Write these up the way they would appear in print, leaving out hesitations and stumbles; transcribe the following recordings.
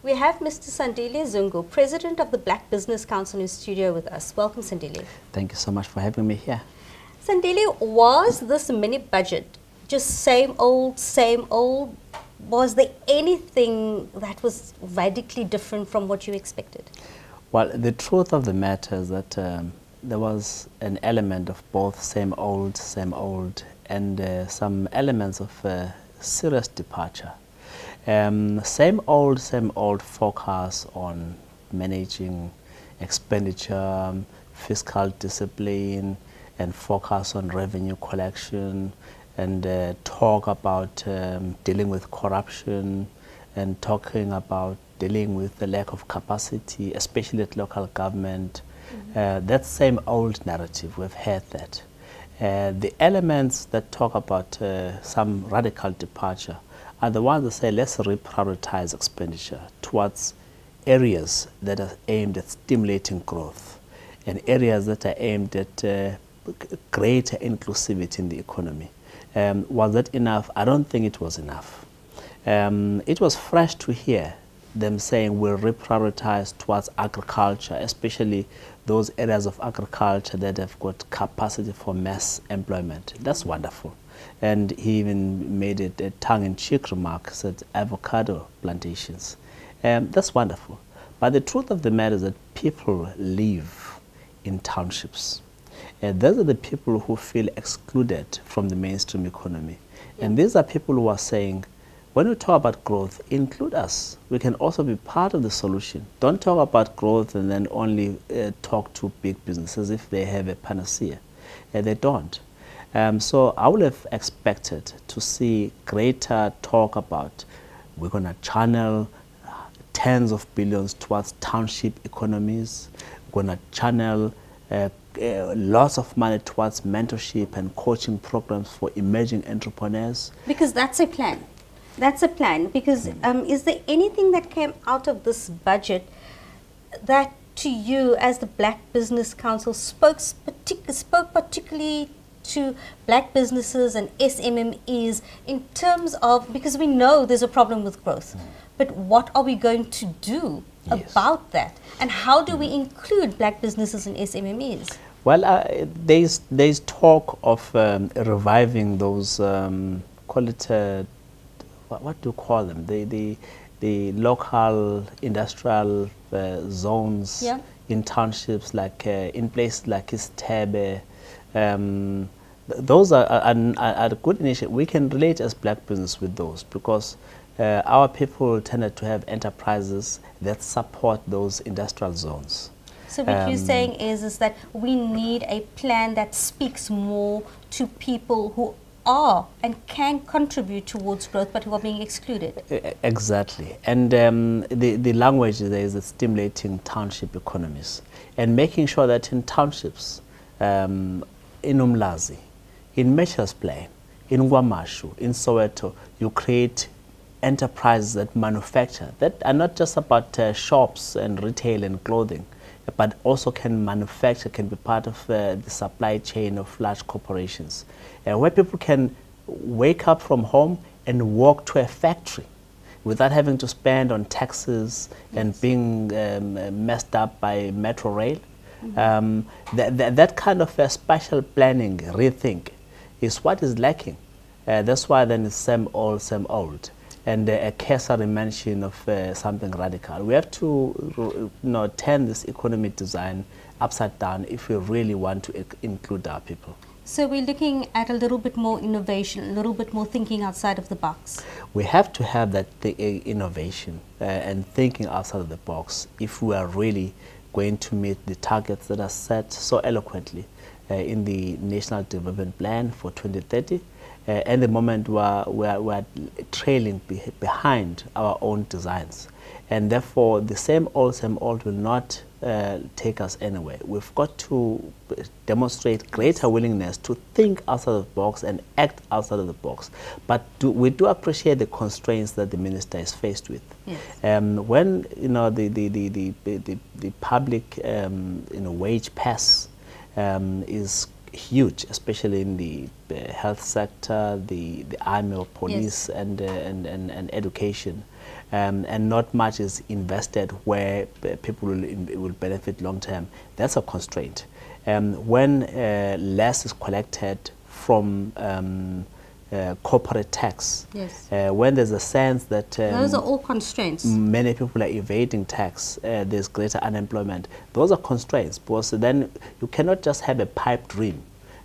We have Mr. Sandile Zungu, President of the Black Business Council, in studio with us. Welcome, Sandile. Thank you so much for having me here. Sandile, was this mini budget just same old, same old? Was there anything that was radically different from what you expected? Well, the truth of the matter is that there was an element of both same old, and some elements of serious departure. Same old focus on managing expenditure, fiscal discipline, and focus on revenue collection, and talk about dealing with corruption, and talking about dealing with the lack of capacity, especially at local government. That same old narrative, we've had that. The elements that talk about some radical departure are the ones that say, let's reprioritize expenditure towards areas that are aimed at stimulating growth and areas that are aimed at greater inclusivity in the economy. Was that enough? I don't think it was enough. It was fresh to hear them saying we'll reprioritize towards agriculture, especially those areas of agriculture that have got capacity for mass employment. That's wonderful. And he even made it a tongue-in-cheek remark, said avocado plantations. That's wonderful. But the truth of the matter is that people live in townships. Those are the people who feel excluded from the mainstream economy. And these are people who are saying, when we talk about growth, include us. We can also be part of the solution. Don't talk about growth and then only talk to big businesses if they have a panacea. They don't. So I would have expected to see greater talk about we're going to channel tens of billions towards township economies. We're going to channel lots of money towards mentorship and coaching programs for emerging entrepreneurs. Because that's a plan. That's a plan. Because is there anything that came out of this budget that to you as the Black Business Council spoke particularly to black businesses and SMMEs in terms of, because we know there's a problem with growth, but what are we going to do about that? And how do we include black businesses and SMMEs? Well, there's talk of reviving those, call it, what do you call them? The local industrial zones in townships, like in places like Istebe. Those are good initiatives. We can relate as black business with those because our people tended to have enterprises that support those industrial zones. So what you're saying is that we need a plan that speaks more to people who are and can contribute towards growth but who are being excluded. Exactly. And the language there is stimulating township economies and making sure that in townships, in Umlazi, in Mitchells Plain, in Guamashu, in Soweto, you create enterprises that manufacture, that are not just about shops and retail and clothing, but also can manufacture, can be part of the supply chain of large corporations, where people can wake up from home and walk to a factory without having to spend on taxes and being messed up by metro rail. That kind of spatial planning rethink is what is lacking. That's why then it's same old. And a cursory mention of something radical. We have to turn this economic design upside down if we really want to include our people. So we're looking at a little bit more innovation, a little bit more thinking outside of the box. We have to have that innovation and thinking outside of the box if we are really going to meet the targets that are set so eloquently in the National Development Plan for 2030. At the moment we're trailing behind our own designs, and therefore the same old will not take us anywhere. We've got to demonstrate greater willingness to think outside of the box and act outside of the box. But we do appreciate the constraints that the minister is faced with. Yes. When the public wage pass is huge, especially in the health sector, the army or police, and education. and not much is invested where people will benefit long term. That's a constraint. When less is collected from corporate tax, yes, when there's a sense that those are all constraints. Many people are evading tax, there's greater unemployment. Those are constraints, because then you cannot just have a pipe dream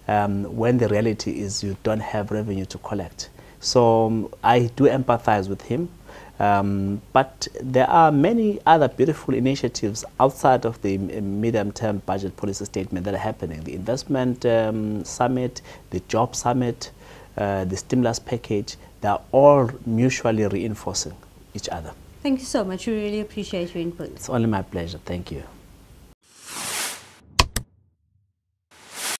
when the reality is you don't have revenue to collect. So I do empathize with him. But there are many other beautiful initiatives outside of the medium-term budget policy statement that are happening. The investment summit, the job summit, the stimulus package, they are all mutually reinforcing each other. Thank you so much. We really appreciate your input. It's only my pleasure. Thank you.